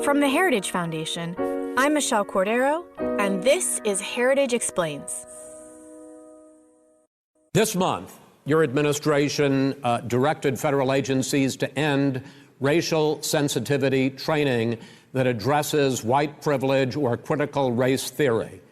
From the Heritage Foundation, I'm Michelle Cordero, and this is Heritage Explains. This month, your administration directed federal agencies to end racial sensitivity training that addresses white privilege or critical race theory.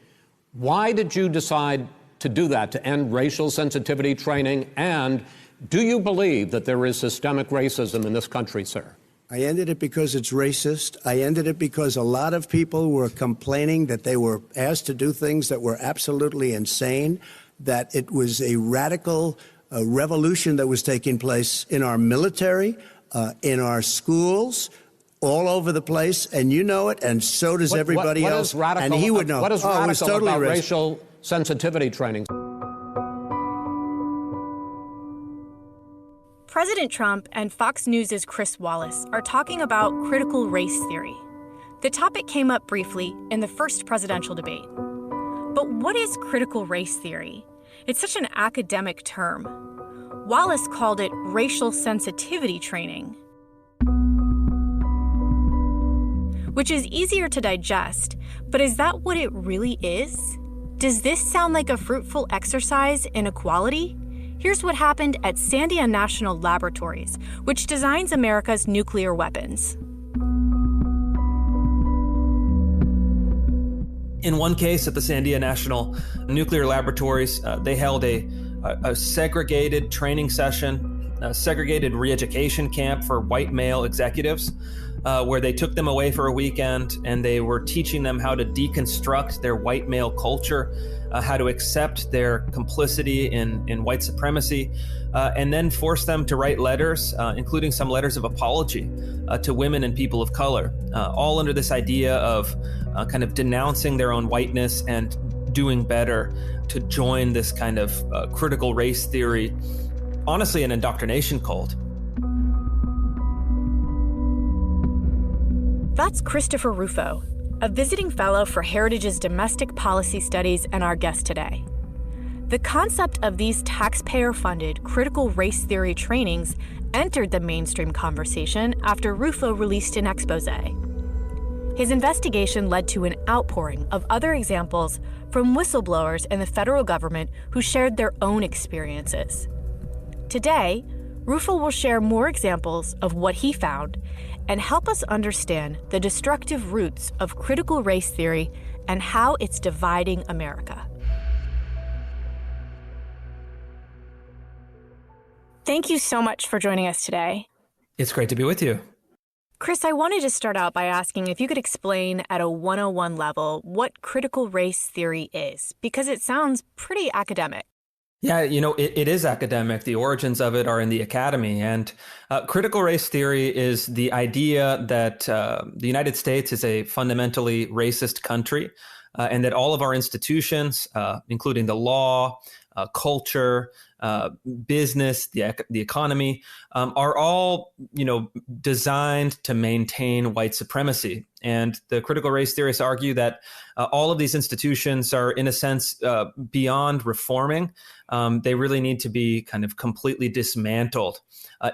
Why did you decide to do that, to end racial sensitivity training? And do you believe that there is systemic racism in this country, sir? I ended it because it's racist. I ended it because a lot of people were complaining that they were asked to do things that were absolutely insane, that it was a radical revolution that was taking place in our military, in our schools, all over the place, and you know it, and so does everybody else. Radical, and he would know. What is radical it was totally about racist. racial sensitivity training? President Trump and Fox News' Chris Wallace are talking about critical race theory. The topic came up briefly in the first presidential debate. But what is critical race theory? It's such an academic term. Wallace called it racial sensitivity training, which is easier to digest, but is that what it really is? Does this sound like a fruitful exercise in equality? Here's what happened at Sandia National Laboratories, which designs America's nuclear weapons. In one case at the Sandia National Nuclear Laboratories, they held a segregated training session, a segregated re-education camp for white male executives, where they took them away for a weekend and they were teaching them how to deconstruct their white male culture, how to accept their complicity in white supremacy, and then force them to write letters, including some letters of apology to women and people of color, all under this idea of kind of denouncing their own whiteness and doing better to join this kind of critical race theory, honestly an indoctrination cult. That's Christopher Rufo, a visiting fellow for Heritage's Domestic Policy Studies and our guest today. The concept of these taxpayer-funded critical race theory trainings entered the mainstream conversation after Rufo released an exposé. His investigation led to an outpouring of other examples from whistleblowers in the federal government who shared their own experiences. Today, Rufo will share more examples of what he found and help us understand the destructive roots of critical race theory and how it's dividing America. Thank you so much for joining us today. It's great to be with you. Chris, I wanted to start out by asking if you could explain at a 101 level what critical race theory is, because it sounds pretty academic. Yeah, it is academic. The origins of it are in the academy. And critical race theory is the idea that the United States is a fundamentally racist country, and that all of our institutions, including the law, culture, business, the economy, are all, designed to maintain white supremacy. And the critical race theorists argue that all of these institutions are, in a sense, beyond reforming. They really need to be kind of completely dismantled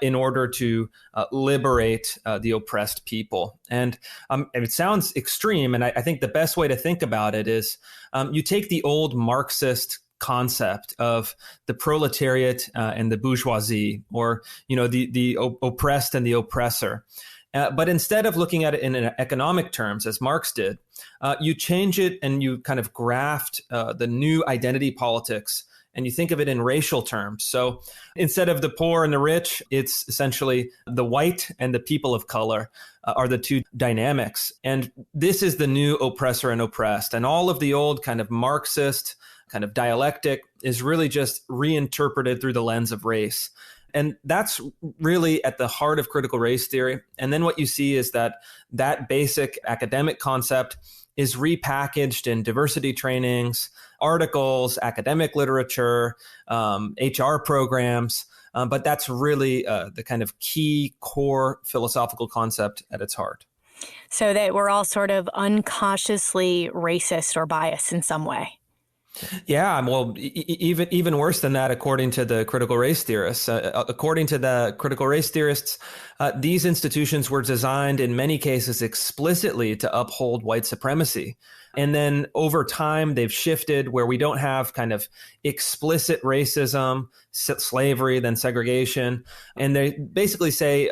in order to liberate the oppressed people. And it sounds extreme. And I think the best way to think about it is you take the old Marxist concept of the proletariat and the bourgeoisie, or the oppressed and the oppressor. But instead of looking at it in economic terms, as Marx did, you change it and you kind of graft the new identity politics, and you think of it in racial terms. So instead of the poor and the rich, it's essentially the white and the people of color are the two dynamics. And this is the new oppressor and oppressed. And all of the old kind of Marxist kind of dialectic is really just reinterpreted through the lens of race. And that's really at the heart of critical race theory. And then what you see is that basic academic concept is repackaged in diversity trainings, articles, academic literature, HR programs. But that's really the kind of key core philosophical concept at its heart. So that we're all sort of unconsciously racist or biased in some way. Yeah, well, even worse than that, according to the critical race theorists. According to the critical race theorists, these institutions were designed in many cases explicitly to uphold white supremacy. And then over time, they've shifted where we don't have kind of explicit racism, slavery, then segregation. And they basically say,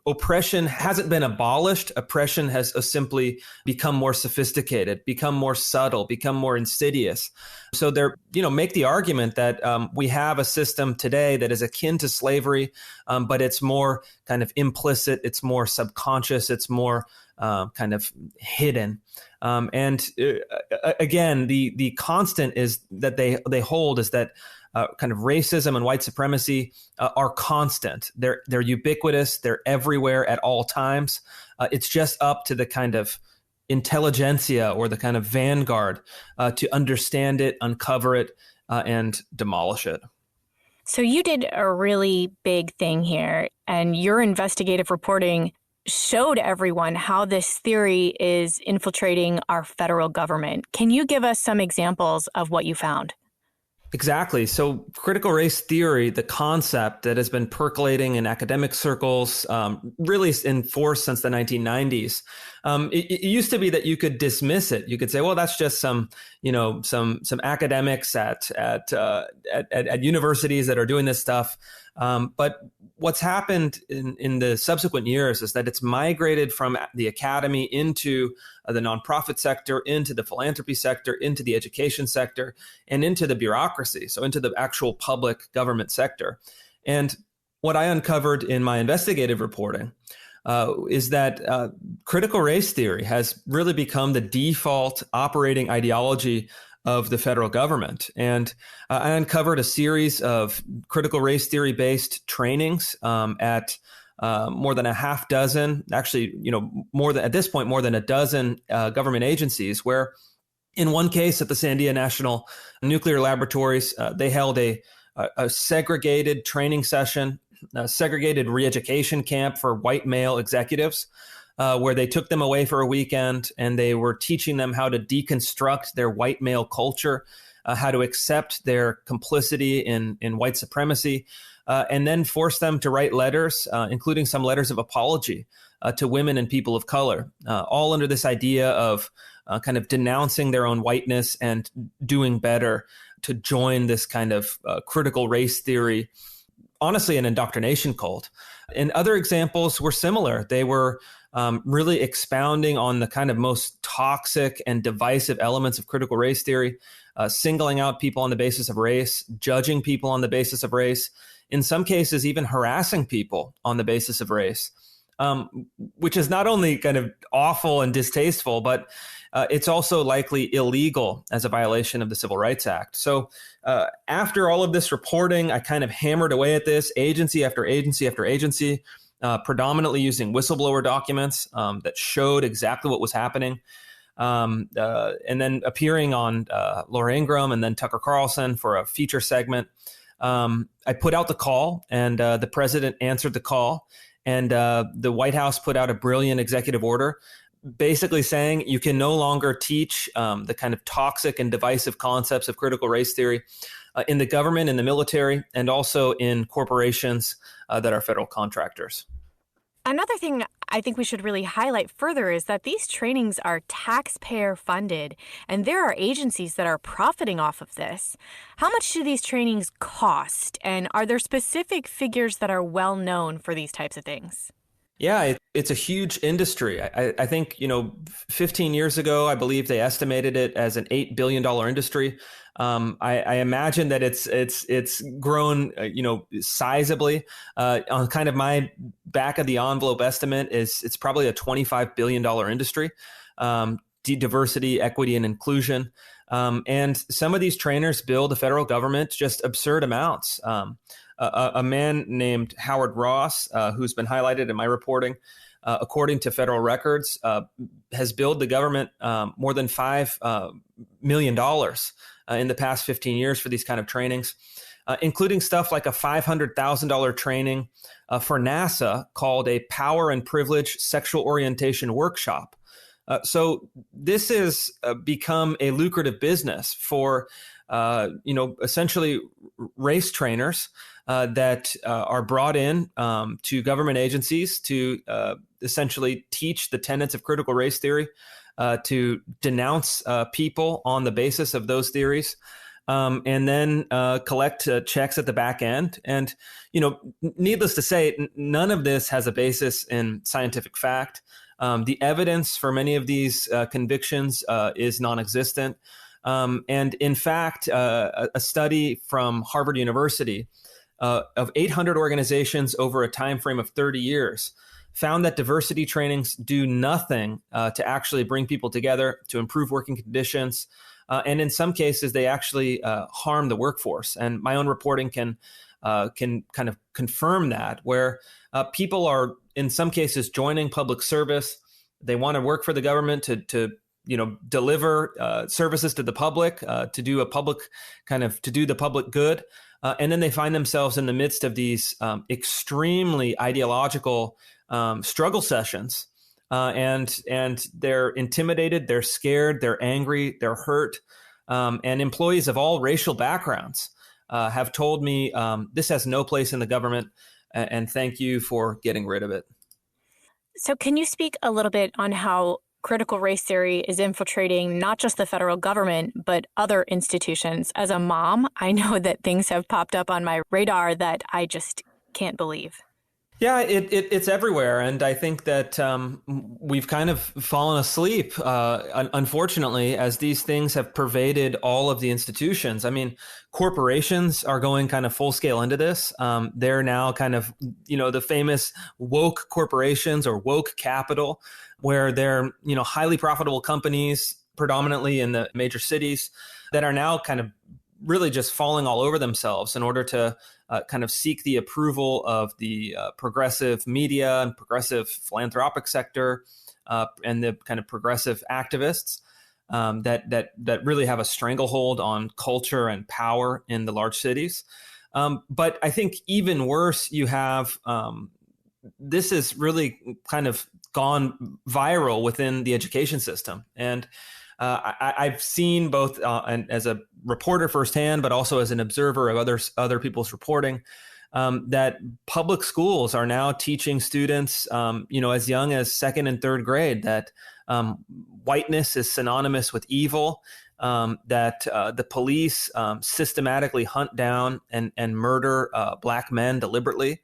oppression hasn't been abolished. Oppression has simply become more sophisticated, become more subtle, become more insidious. So they're, make the argument that we have a system today that is akin to slavery, but it's more kind of implicit, it's more subconscious, it's more kind of hidden. Again, the constant is that they hold is that kind of racism and white supremacy are constant. They're ubiquitous. They're everywhere at all times. It's just up to the kind of intelligentsia or the kind of vanguard to understand it, uncover it, and demolish it. So you did a really big thing here, and your investigative reporting showed everyone how this theory is infiltrating our federal government. Can you give us some examples of what you found? Exactly. So critical race theory, the concept that has been percolating in academic circles, really in force since the 1990s. It used to be that you could dismiss it. You could say, well, that's just some academics at universities that are doing this stuff. But what's happened in the subsequent years is that it's migrated from the academy into the nonprofit sector, into the philanthropy sector, into the education sector, and into the bureaucracy, so into the actual public government sector. And what I uncovered in my investigative reporting is that critical race theory has really become the default operating ideology of the federal government. And I uncovered a series of critical race theory based trainings at more than a half dozen, actually, at this point, more than a dozen government agencies, where in one case at the Sandia National Nuclear Laboratories, they held a segregated training session, a segregated re-education camp for white male executives, where they took them away for a weekend and they were teaching them how to deconstruct their white male culture, how to accept their complicity in white supremacy, and then force them to write letters, including some letters of apology to women and people of color, all under this idea of kind of denouncing their own whiteness and doing better to join this kind of critical race theory, honestly, an indoctrination cult. And other examples were similar. They were really expounding on the kind of most toxic and divisive elements of critical race theory, singling out people on the basis of race, judging people on the basis of race, in some cases even harassing people on the basis of race, which is not only kind of awful and distasteful, but it's also likely illegal as a violation of the Civil Rights Act. So after all of this reporting, I kind of hammered away at this agency after agency after agency, predominantly using whistleblower documents that showed exactly what was happening. And then appearing on Laura Ingraham and then Tucker Carlson for a feature segment. I put out the call, and the president answered the call. And the White House put out a brilliant executive order basically saying you can no longer teach the kind of toxic and divisive concepts of critical race theory in the government, in the military, and also in corporations that are federal contractors. Another thing I think we should really highlight further is that these trainings are taxpayer funded, and there are agencies that are profiting off of this. How much do these trainings cost, and are there specific figures that are well known for these types of things? Yeah, it's a huge industry. I think, 15 years ago, I believe they estimated it as an $8 billion industry. I imagine that it's grown, sizably. On kind of my back of the envelope estimate is it's probably a $25 billion industry. Diversity, equity, and inclusion. And some of these trainers bill the federal government just absurd amounts. A man named Howard Ross, who's been highlighted in my reporting, according to federal records, has billed the government more than $5 million in the past 15 years for these kind of trainings, including stuff like a $500,000 training for NASA called a Power and Privilege Sexual Orientation Workshop, So this has become a lucrative business for, essentially race trainers that are brought in to government agencies to essentially teach the tenets of critical race theory, to denounce people on the basis of those theories. And then collect checks at the back end. And, needless to say, none of this has a basis in scientific fact. The evidence for many of these convictions is non-existent. And in fact, a study from Harvard University of 800 organizations over a time frame of 30 years found that diversity trainings do nothing to actually bring people together, to improve working conditions. And in some cases, they actually harm the workforce. And my own reporting can kind of confirm that, where people are, in some cases, joining public service. They want to work for the government to deliver services to the public, to do the public good. And then they find themselves in the midst of these extremely ideological struggle sessions. And they're intimidated, they're scared, they're angry, they're hurt. And employees of all racial backgrounds have told me this has no place in the government, and thank you for getting rid of it. So can you speak a little bit on how critical race theory is infiltrating not just the federal government, but other institutions? As a mom, I know that things have popped up on my radar that I just can't believe. Yeah, it's everywhere. And I think that we've kind of fallen asleep, unfortunately, as these things have pervaded all of the institutions. I mean, corporations are going kind of full scale into this. They're now kind of, the famous woke corporations or woke capital, where they're, highly profitable companies, predominantly in the major cities, that are now kind of really just falling all over themselves in order to kind of seek the approval of the progressive media and progressive philanthropic sector and the kind of progressive activists that really have a stranglehold on culture and power in the large cities. But I think even worse, you have this has really kind of gone viral within the education system. And I've seen both as a reporter firsthand, but also as an observer of other people's reporting, that public schools are now teaching students, as young as second and third grade, that whiteness is synonymous with evil, that the police systematically hunt down and murder Black men deliberately,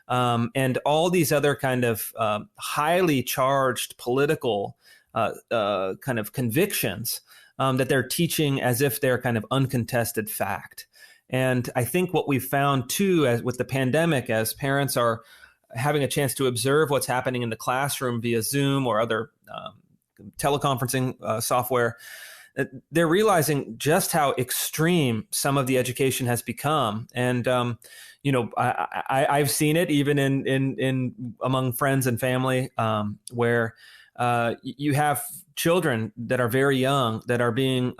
and all these other kind of highly charged political kind of convictions that they're teaching as if they're kind of uncontested fact. And I think what we've found too, as with the pandemic, as parents are having a chance to observe what's happening in the classroom via Zoom or other teleconferencing software, they're realizing just how extreme some of the education has become. And I've seen it even in among friends and family, where you have children that are very young that are being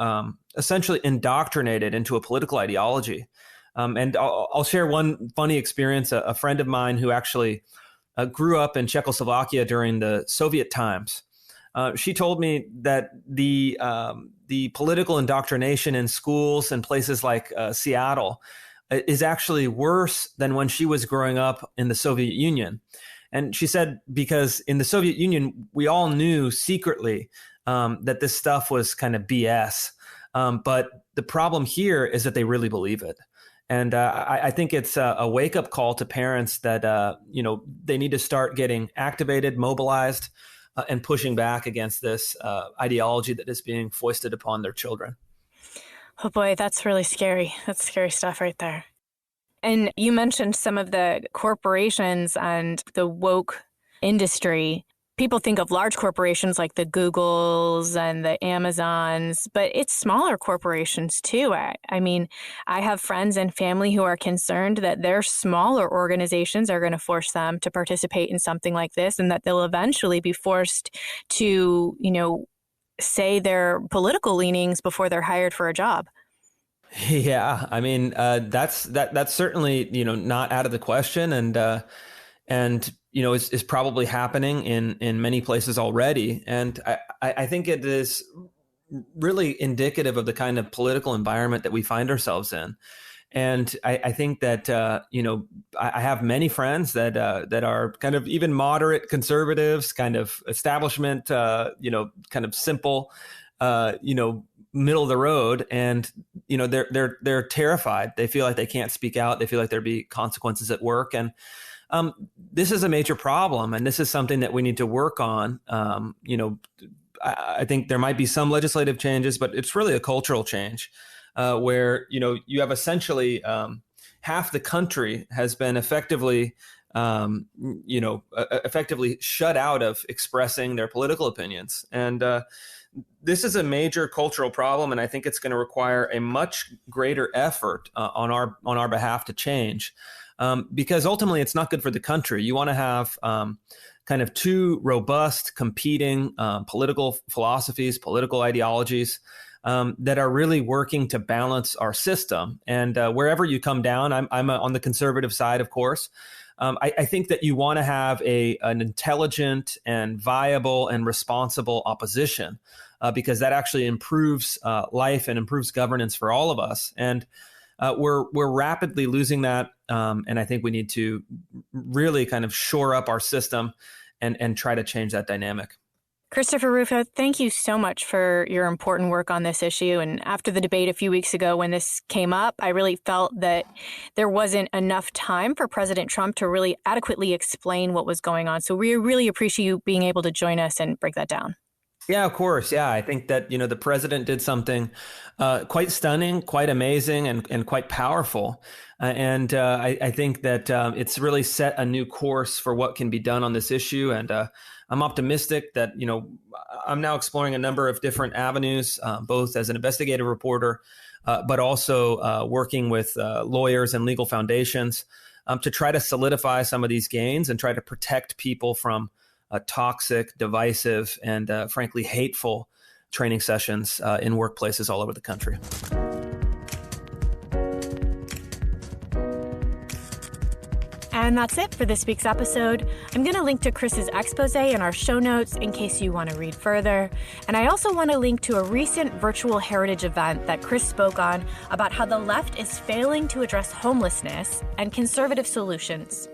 essentially indoctrinated into a political ideology. And I'll share one funny experience. A friend of mine who actually grew up in Czechoslovakia during the Soviet times, she told me that the political indoctrination in schools in places like Seattle is actually worse than when she was growing up in the Soviet Union. And she said, because in the Soviet Union, we all knew secretly that this stuff was kind of BS. But the problem here is that they really believe it. And I think it's a wake-up call to parents that, they need to start getting activated, mobilized, and pushing back against this ideology that is being foisted upon their children. Oh boy, that's really scary. That's scary stuff right there. And you mentioned some of the corporations and the woke industry. People think of large corporations like the Googles and the Amazons, but it's smaller corporations too. I mean, I have friends and family who are concerned that their smaller organizations are going to force them to participate in something like this, and that they'll eventually be forced to, say their political leanings before they're hired for a job. Yeah, I mean, that's certainly, not out of the question. And and is probably happening in many places already. And I think it is really indicative of the kind of political environment that we find ourselves in. And I think that I have many friends that are kind of even moderate conservatives, kind of establishment, kind of simple, middle of the road, and they're terrified. They feel like they can't speak out. They feel like there'll be consequences at work, and this is a major problem, and this is something that we need to work on. I think there might be some legislative changes, but it's really a cultural change where you have essentially half the country has been effectively shut out of expressing their political opinions, and this is a major cultural problem, and I think it's going to require a much greater effort on our behalf to change, because ultimately it's not good for the country. You want to have kind of two robust, competing political philosophies, political ideologies that are really working to balance our system. And wherever you come down, I'm on the conservative side, of course. I think that you want to have an intelligent and viable and responsible opposition, because that actually improves life and improves governance for all of us. And we're rapidly losing that, and I think we need to really kind of shore up our system and try to change that dynamic. Christopher Rufo, thank you so much for your important work on this issue. And after the debate a few weeks ago when this came up, I really felt that there wasn't enough time for President Trump to really adequately explain what was going on. So we really appreciate you being able to join us and break that down. Yeah, of course. Yeah, I think that, the president did something quite stunning, quite amazing, and quite powerful. I think that it's really set a new course for what can be done on this issue. And I'm optimistic that, I'm now exploring a number of different avenues, both as an investigative reporter, but also working with lawyers and legal foundations to try to solidify some of these gains and try to protect people from toxic, divisive, and frankly hateful training sessions in workplaces all over the country. And that's it for this week's episode. I'm going to link to Chris's expose in our show notes in case you want to read further. And I also want to link to a recent virtual heritage event that Chris spoke on about how the left is failing to address homelessness and conservative solutions.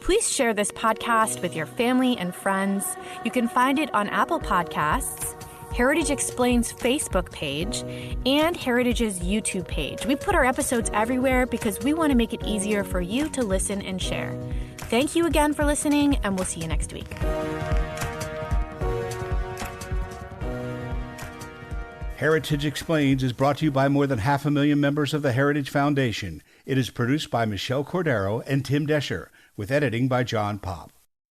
Please share this podcast with your family and friends. You can find it on Apple Podcasts, Heritage Explain's Facebook page, and Heritage's YouTube page. We put our episodes everywhere because we want to make it easier for you to listen and share. Thank you again for listening, and we'll see you next week. Heritage Explains is brought to you by more than 500,000 members of the Heritage Foundation. It is produced by Michelle Cordero and Tim Desher, with editing by John Popp.